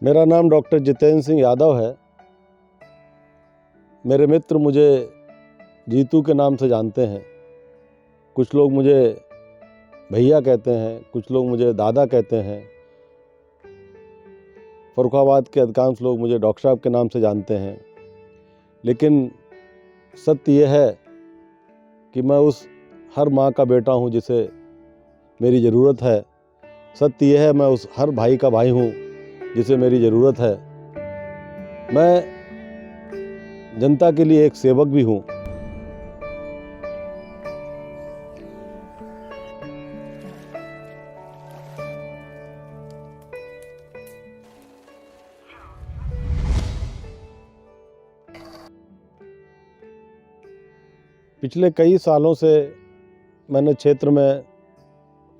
मेरा नाम डॉक्टर जितेंद्र सिंह यादव है। मेरे मित्र मुझे जीतू के नाम से जानते हैं। कुछ लोग मुझे भैया कहते हैं, कुछ लोग मुझे दादा कहते हैं। फर्रुखाबाद के अधिकांश लोग मुझे डॉक्टर साहब के नाम से जानते हैं। लेकिन सत्य यह है कि मैं उस हर माँ का बेटा हूँ जिसे मेरी ज़रूरत है। सत्य यह है मैं उस हर भाई का भाई हूँ जिसे मेरी ज़रूरत है। मैं जनता के लिए एक सेवक भी हूँ। पिछले कई सालों से मैंने क्षेत्र में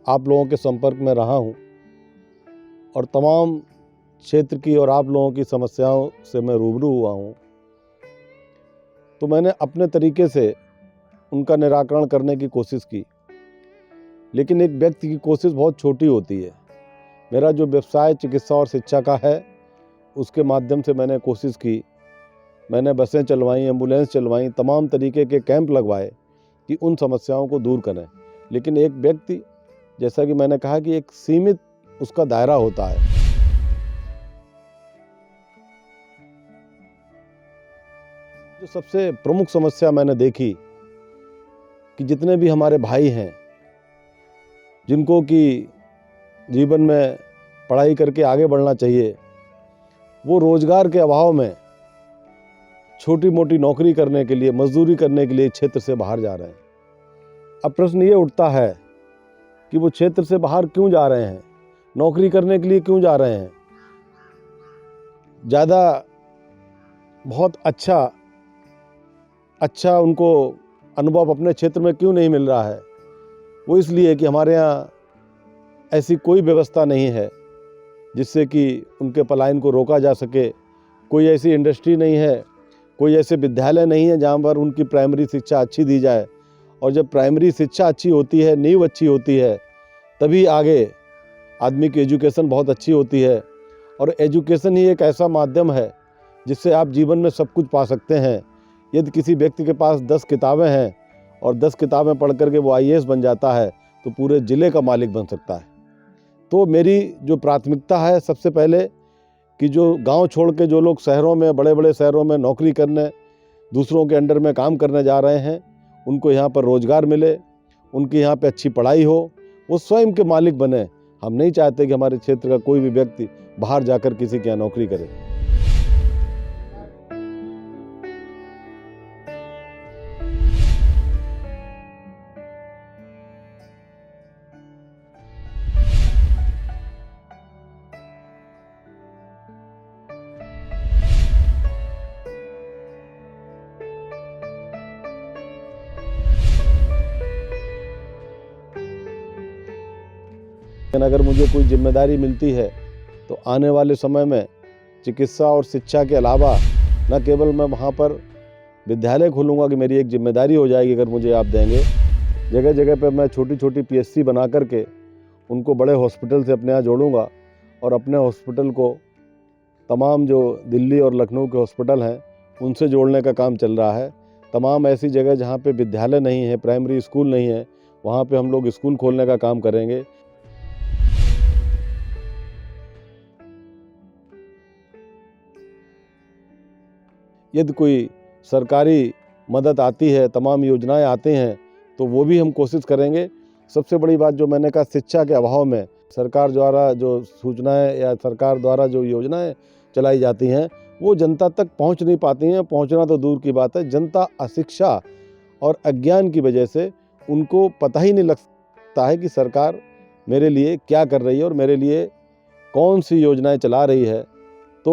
आप लोगों के संपर्क में रहा हूँ और तमाम क्षेत्र की और आप लोगों की समस्याओं से मैं रूबरू हुआ हूँ। तो मैंने अपने तरीके से उनका निराकरण करने की कोशिश की। लेकिन एक व्यक्ति की कोशिश बहुत छोटी होती है। मेरा जो व्यवसाय चिकित्सा और शिक्षा का है, उसके माध्यम से मैंने कोशिश की। मैंने बसें चलवाई, एम्बुलेंस चलवाई, तमाम तरीके के कैंप लगवाए कि उन समस्याओं को दूर करें। लेकिन एक व्यक्ति, जैसा कि मैंने कहा कि एक सीमित उसका दायरा होता है। जो सबसे प्रमुख समस्या मैंने देखी कि जितने भी हमारे भाई हैं जिनको कि जीवन में पढ़ाई करके आगे बढ़ना चाहिए, वो रोजगार के अभाव में छोटी मोटी नौकरी करने के लिए, मजदूरी करने के लिए क्षेत्र से बाहर जा रहे हैं। अब प्रश्न ये उठता है कि वो क्षेत्र से बाहर क्यों जा रहे हैं, नौकरी करने के लिए क्यों जा रहे हैं, ज़्यादा बहुत अच्छा उनको अनुभव अपने क्षेत्र में क्यों नहीं मिल रहा है। वो इसलिए कि हमारे यहाँ ऐसी कोई व्यवस्था नहीं है जिससे कि उनके पलायन को रोका जा सके। कोई ऐसी इंडस्ट्री नहीं है, कोई ऐसे विद्यालय नहीं है जहाँ पर उनकी प्राइमरी शिक्षा अच्छी दी जाए। और जब प्राइमरी शिक्षा अच्छी होती है, नींव अच्छी होती है, तभी आगे आदमी की एजुकेशन बहुत अच्छी होती है। और एजुकेशन ही एक ऐसा माध्यम है जिससे आप जीवन में सब कुछ पा सकते हैं। यदि किसी व्यक्ति के पास 10 किताबें हैं और 10 किताबें पढ़ करके वो IAS बन जाता है तो पूरे ज़िले का मालिक बन सकता है। तो मेरी जो प्राथमिकता है, सबसे पहले कि जो गांव छोड़ के जो लोग शहरों में, बड़े बड़े शहरों में नौकरी करने, दूसरों के अंडर में काम करने जा रहे हैं, उनको यहाँ पर रोज़गार मिले, उनकी यहाँ पे अच्छी पढ़ाई हो, वो स्वयं के मालिक बने। हम नहीं चाहते कि हमारे क्षेत्र का कोई भी व्यक्ति बाहर जाकर किसी के यहाँ नौकरी करे। लेकिन अगर मुझे कोई जिम्मेदारी मिलती है तो आने वाले समय में चिकित्सा और शिक्षा के अलावा न केवल मैं वहाँ पर विद्यालय खोलूँगा कि मेरी एक जिम्मेदारी हो जाएगी अगर मुझे आप देंगे। जगह जगह पे मैं छोटी छोटी PSC बना करके उनको बड़े हॉस्पिटल से अपने यहाँ जोड़ूँगा और अपने हॉस्पिटल को तमाम जो दिल्ली और लखनऊ के हॉस्पिटल हैं उनसे जोड़ने का काम चल रहा है। तमाम ऐसी जगह जहाँ पे विद्यालय नहीं है, प्राइमरी स्कूल नहीं है, वहाँ पे हम लोग स्कूल खोलने का काम करेंगे। यदि कोई सरकारी मदद आती है, तमाम योजनाएं आती हैं, तो वो भी हम कोशिश करेंगे। सबसे बड़ी बात जो मैंने कहा, शिक्षा के अभाव में सरकार द्वारा जो सूचनाएं या सरकार द्वारा जो योजनाएं चलाई जाती हैं वो जनता तक पहुंच नहीं पाती हैं। पहुंचना तो दूर की बात है, जनता अशिक्षा और अज्ञान की वजह से उनको पता ही नहीं लगता है कि सरकार मेरे लिए क्या कर रही है और मेरे लिए कौन सी योजनाएं चला रही है। तो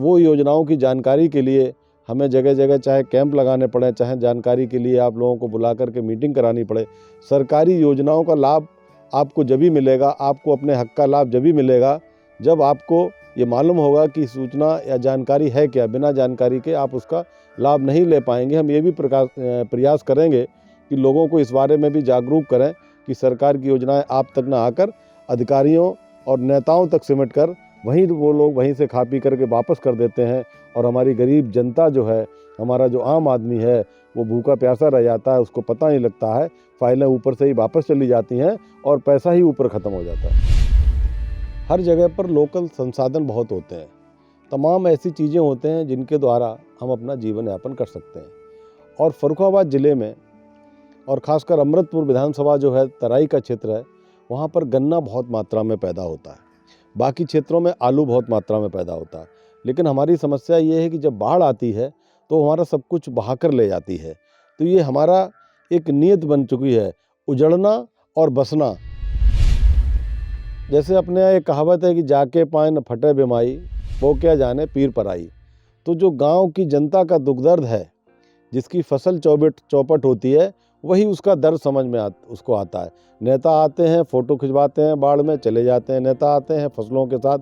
वो योजनाओं की जानकारी के लिए हमें जगह जगह चाहे कैंप लगाने पड़े, चाहे जानकारी के लिए आप लोगों को बुला करके मीटिंग करानी पड़े। सरकारी योजनाओं का लाभ आपको जब भी मिलेगा, आपको अपने हक का लाभ जब भी मिलेगा जब आपको ये मालूम होगा कि सूचना या जानकारी है क्या। बिना जानकारी के आप उसका लाभ नहीं ले पाएंगे। हम ये भी प्रयास करेंगे कि लोगों को इस बारे में भी जागरूक करें कि सरकार की योजनाएं आप तक न आकर अधिकारियों और नेताओं तक सिमट कर वहीं वो लोग वहीं से खा पी करके वापस कर देते हैं और हमारी गरीब जनता जो है, हमारा जो आम आदमी है, वो भूखा प्यासा रह जाता है, उसको पता नहीं लगता है। फाइलें ऊपर से ही वापस चली जाती हैं और पैसा ही ऊपर ख़त्म हो जाता है। हर जगह पर लोकल संसाधन बहुत होते हैं, तमाम ऐसी चीज़ें होते हैं जिनके द्वारा हम अपना जीवन यापन कर सकते हैं। और फर्रुखाबाद ज़िले में और ख़ासकर अमृतपुर विधानसभा जो है, तराई का क्षेत्र है, वहाँ पर गन्ना बहुत मात्रा में पैदा होता है। बाकी क्षेत्रों में आलू बहुत मात्रा में पैदा होता है। लेकिन हमारी समस्या ये है कि जब बाढ़ आती है तो हमारा सब कुछ बहा कर ले जाती है। तो ये हमारा एक नीयत बन चुकी है, उजड़ना और बसना। जैसे अपने यहाँ एक कहावत है कि जाके पाए न फटे बेमाई, वो क्या जाने पीर पराई। तो जो गांव की जनता का दुख दर्द है, जिसकी फसल चौपट होती है, वही उसका दर्द समझ में उसको आता है। नेता आते हैं, फ़ोटो खिंचवाते हैं, बाढ़ में चले जाते हैं। नेता आते हैं फसलों के साथ,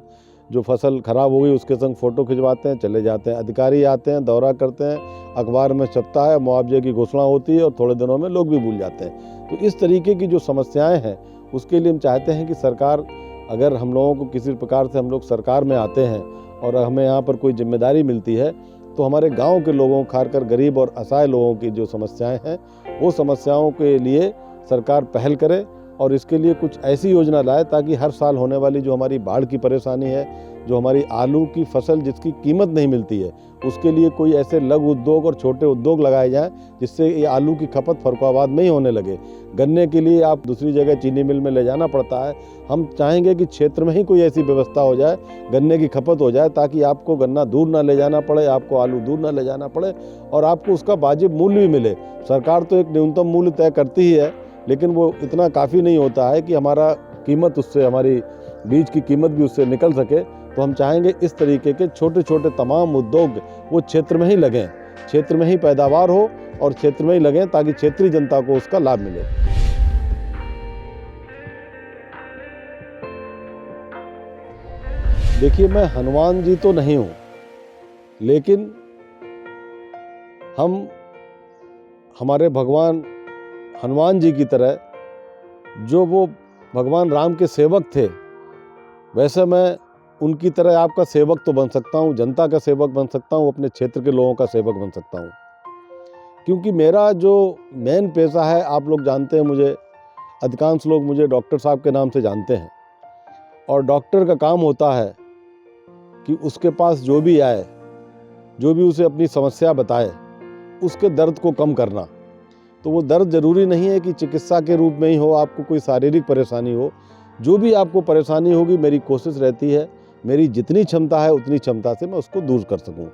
जो फसल खराब हो गई उसके संग फ़ोटो खिंचवाते हैं, चले जाते हैं। अधिकारी आते हैं, दौरा करते हैं, अखबार में छपता है, मुआवजे की घोषणा होती है और थोड़े दिनों में लोग भी भूल जाते हैं। तो इस तरीके की जो समस्याएं हैं, उसके लिए हम चाहते हैं कि सरकार, अगर हम लोगों को किसी प्रकार से हम लोग सरकार में आते हैं और हमें यहाँ पर कोई जिम्मेदारी मिलती है, तो हमारे गांव के लोगों, खासकर गरीब और असहाय लोगों की जो समस्याएं हैं, वो समस्याओं के लिए सरकार पहल करे और इसके लिए कुछ ऐसी योजना लाए ताकि हर साल होने वाली जो हमारी बाढ़ की परेशानी है, जो हमारी आलू की फसल जिसकी कीमत नहीं मिलती है, उसके लिए कोई ऐसे लघु उद्योग और छोटे उद्योग लगाए जाएं जिससे ये आलू की खपत फर्रुखाबाद में ही होने लगे। गन्ने के लिए आप दूसरी जगह चीनी मिल में ले जाना पड़ता है। हम चाहेंगे कि क्षेत्र में ही कोई ऐसी व्यवस्था हो जाए, गन्ने की खपत हो जाए, ताकि आपको गन्ना दूर ना ले जाना पड़े, आपको आलू दूर ना ले जाना पड़े और आपको उसका वाजिब मूल्य भी मिले। सरकार तो एक न्यूनतम मूल्य तय करती ही है, लेकिन वो इतना काफ़ी नहीं होता है कि हमारा कीमत उससे, हमारी बीज की कीमत भी उससे निकल सके। तो हम चाहेंगे इस तरीके के छोटे छोटे तमाम उद्योग वो क्षेत्र में ही लगें, क्षेत्र में ही पैदावार हो और क्षेत्र में ही लगें, ताकि क्षेत्रीय जनता को उसका लाभ मिले। देखिए, मैं हनुमान जी तो नहीं हूँ, लेकिन हम हमारे भगवान हनुमान जी की तरह, जो वो भगवान राम के सेवक थे, वैसे मैं उनकी तरह आपका सेवक तो बन सकता हूँ, जनता का सेवक बन सकता हूँ, अपने क्षेत्र के लोगों का सेवक बन सकता हूँ। क्योंकि मेरा जो मेन पेशा है, आप लोग जानते हैं मुझे, अधिकांश लोग मुझे डॉक्टर साहब के नाम से जानते हैं। और डॉक्टर का काम होता है कि उसके पास जो भी आए, जो भी उसे अपनी समस्या बताए, उसके दर्द को कम करना। तो वो दर्द ज़रूरी नहीं है कि चिकित्सा के रूप में ही हो, आपको कोई शारीरिक परेशानी हो। जो भी आपको परेशानी होगी, मेरी कोशिश रहती है, मेरी जितनी क्षमता है उतनी क्षमता से मैं उसको दूर कर सकूं।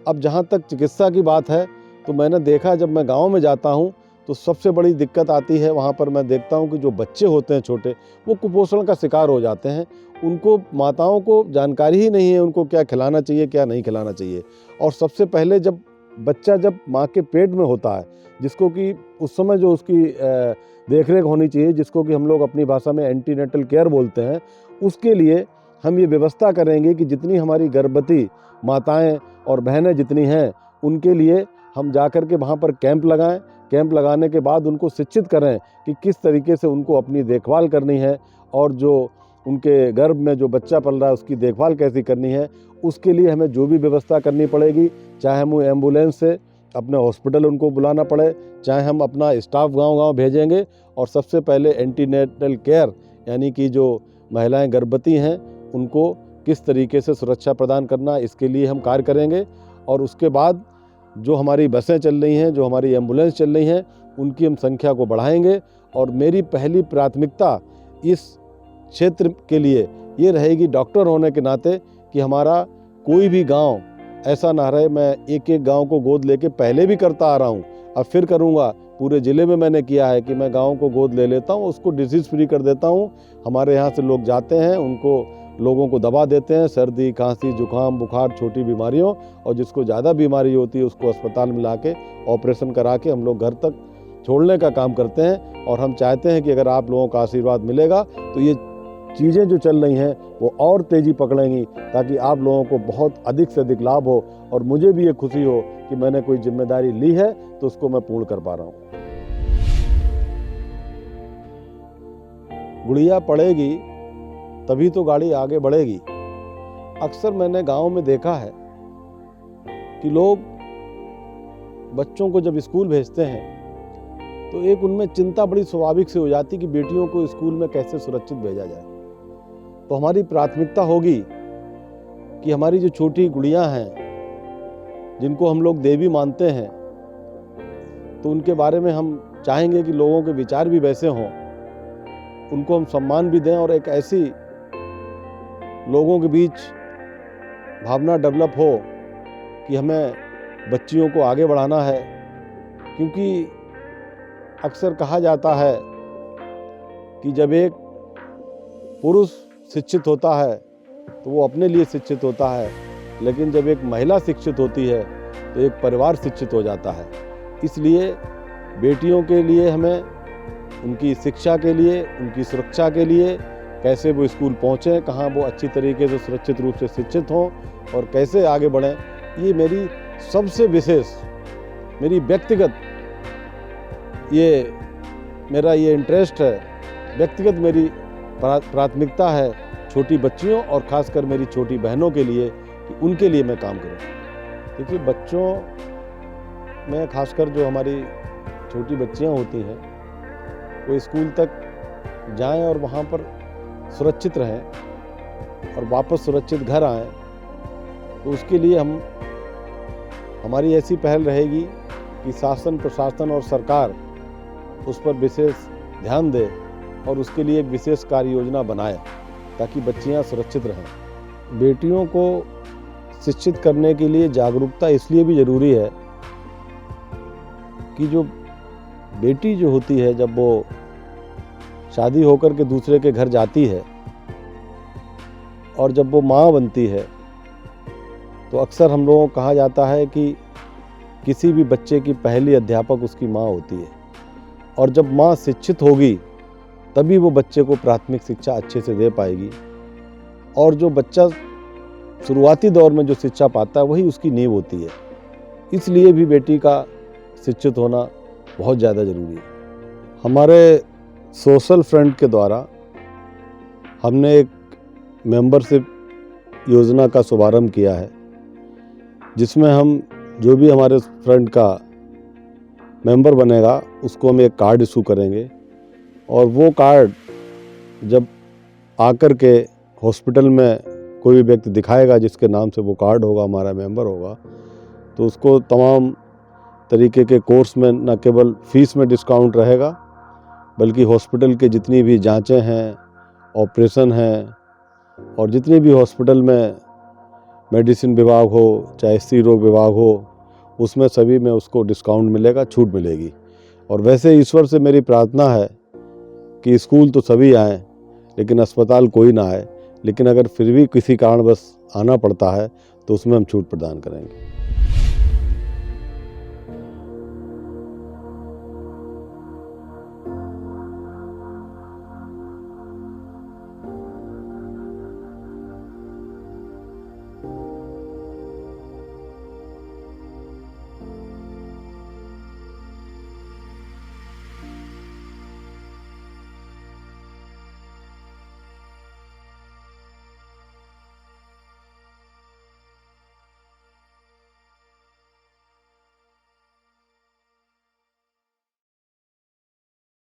अब जहाँ तक चिकित्सा की बात है, तो मैंने देखा, जब मैं गांव में जाता हूं तो सबसे बड़ी दिक्कत आती है, वहाँ पर मैं देखता हूं कि जो बच्चे होते हैं छोटे, वो कुपोषण का शिकार हो जाते हैं। उनको, माताओं को जानकारी ही नहीं है उनको क्या खिलाना चाहिए, क्या नहीं खिलाना चाहिए। और सबसे पहले जब बच्चा माँ के पेट में होता है, जिसको कि उस समय जो उसकी देखरेख होनी चाहिए, जिसको कि हम लोग अपनी भाषा में एंटीनेटल केयर बोलते हैं, उसके लिए हम ये व्यवस्था करेंगे कि जितनी हमारी गर्भवती माताएं और बहनें जितनी हैं, उनके लिए हम जाकर के वहाँ पर कैंप लगाएं। कैंप लगाने के बाद उनको शिक्षित करें कि किस तरीके से उनको अपनी देखभाल करनी है और जो उनके गर्भ में जो बच्चा पल रहा है उसकी देखभाल कैसी करनी है। उसके लिए हमें जो भी व्यवस्था करनी पड़ेगी, चाहे हम एम्बुलेंस से अपने हॉस्पिटल उनको बुलाना पड़े, चाहे हम अपना स्टाफ गांव-गांव भेजेंगे। और सबसे पहले एंटीनेटल केयर, यानी कि जो महिलाएं गर्भवती हैं उनको किस तरीके से सुरक्षा प्रदान करना, इसके लिए हम कार्य करेंगे। और उसके बाद जो हमारी बसें चल रही हैं, जो हमारी एम्बुलेंस चल रही हैं, उनकी हम संख्या को बढ़ाएंगे। और मेरी पहली प्राथमिकता इस क्षेत्र के लिए ये रहेगी, डॉक्टर होने के नाते, कि हमारा कोई भी गांव ऐसा ना रहे। मैं एक एक गांव को गोद लेके पहले भी करता आ रहा हूं, अब फिर करूंगा। पूरे ज़िले में मैंने किया है कि मैं गाँव को गोद ले लेता हूं, उसको डिसीज़ फ्री कर देता हूं। हमारे यहाँ से लोग जाते हैं, उनको लोगों को दवा देते हैं, सर्दी, खांसी, जुकाम, बुखार, छोटी बीमारियों, और जिसको ज़्यादा बीमारी होती है उसको अस्पताल में ला के ऑपरेशन करा के हम लोग घर तक छोड़ने का काम करते हैं। और हम चाहते हैं कि अगर आप लोगों का आशीर्वाद मिलेगा तो ये चीज़ें जो चल रही हैं वो और तेज़ी पकड़ेंगी, ताकि आप लोगों को बहुत अधिक से अधिक लाभ हो और मुझे भी ये खुशी हो कि मैंने कोई जिम्मेदारी ली है तो उसको मैं पूर्ण कर पा रहा हूँ। गुड़िया पड़ेगी तभी तो गाड़ी आगे बढ़ेगी। अक्सर मैंने गांव में देखा है कि लोग बच्चों को जब स्कूल भेजते हैं तो एक उनमें चिंता बड़ी स्वाभाविक से हो जाती कि बेटियों को स्कूल में कैसे सुरक्षित भेजा जाए। तो हमारी प्राथमिकता होगी कि हमारी जो छोटी गुड़ियां हैं जिनको हम लोग देवी मानते हैं, तो उनके बारे में हम चाहेंगे कि लोगों के विचार भी वैसे हों, उनको हम सम्मान भी दें और एक ऐसी लोगों के बीच भावना डेवलप हो कि हमें बच्चियों को आगे बढ़ाना है। क्योंकि अक्सर कहा जाता है कि जब एक पुरुष शिक्षित होता है तो वो अपने लिए शिक्षित होता है, लेकिन जब एक महिला शिक्षित होती है तो एक परिवार शिक्षित हो जाता है। इसलिए बेटियों के लिए हमें उनकी शिक्षा के लिए, उनकी सुरक्षा के लिए कैसे वो स्कूल पहुँचें, कहाँ वो अच्छी तरीके से सुरक्षित रूप से शिक्षित हों और कैसे आगे बढ़ें, ये मेरी सबसे विशेष, मेरी व्यक्तिगत मेरा ये इंटरेस्ट है, व्यक्तिगत मेरी प्राथमिकता है छोटी बच्चियों और ख़ासकर मेरी छोटी बहनों के लिए कि उनके लिए मैं काम करूं। देखिए, बच्चों में ख़ासकर जो हमारी छोटी बच्चियां होती हैं वो स्कूल तक जाएं और वहां पर सुरक्षित रहें और वापस सुरक्षित घर आएं, तो उसके लिए हमारी ऐसी पहल रहेगी कि शासन, प्रशासन और सरकार उस पर विशेष ध्यान दे और उसके लिए एक विशेष कार्य योजना बनाए ताकि बच्चियां सुरक्षित रहें। बेटियों को शिक्षित करने के लिए जागरूकता इसलिए भी ज़रूरी है कि जो बेटी जो होती है, जब वो शादी होकर के दूसरे के घर जाती है और जब वो माँ बनती है, तो अक्सर हम लोगों को कहा जाता है कि किसी भी बच्चे की पहली अध्यापक उसकी माँ होती है और जब माँ शिक्षित होगी तभी वो बच्चे को प्राथमिक शिक्षा अच्छे से दे पाएगी और जो बच्चा शुरुआती दौर में जो शिक्षा पाता है वही उसकी नींव होती है। इसलिए भी बेटी का शिक्षित होना बहुत ज़्यादा ज़रूरी है। हमारे सोशल फ्रंट के द्वारा हमने एक मेंबरशिप योजना का शुभारंभ किया है, जिसमें हम जो भी हमारे फ्रंट का मेंबर बनेगा उसको हम एक कार्ड इशू करेंगे और वो कार्ड जब आकर के हॉस्पिटल में कोई भी व्यक्ति दिखाएगा जिसके नाम से वो कार्ड होगा, हमारा मेंबर होगा, तो उसको तमाम तरीके के कोर्स में न केवल फीस में डिस्काउंट रहेगा बल्कि हॉस्पिटल के जितनी भी जांचें हैं, ऑपरेशन हैं और जितनी भी हॉस्पिटल में मेडिसिन विभाग हो चाहे स्त्री रोग विभाग हो, उसमें सभी में उसको डिस्काउंट मिलेगा, छूट मिलेगी। और वैसे ईश्वर से मेरी प्रार्थना है कि स्कूल तो सभी आएँ लेकिन अस्पताल कोई ना आए, लेकिन अगर फिर भी किसी कारणवश आना पड़ता है तो उसमें हम छूट प्रदान करेंगे।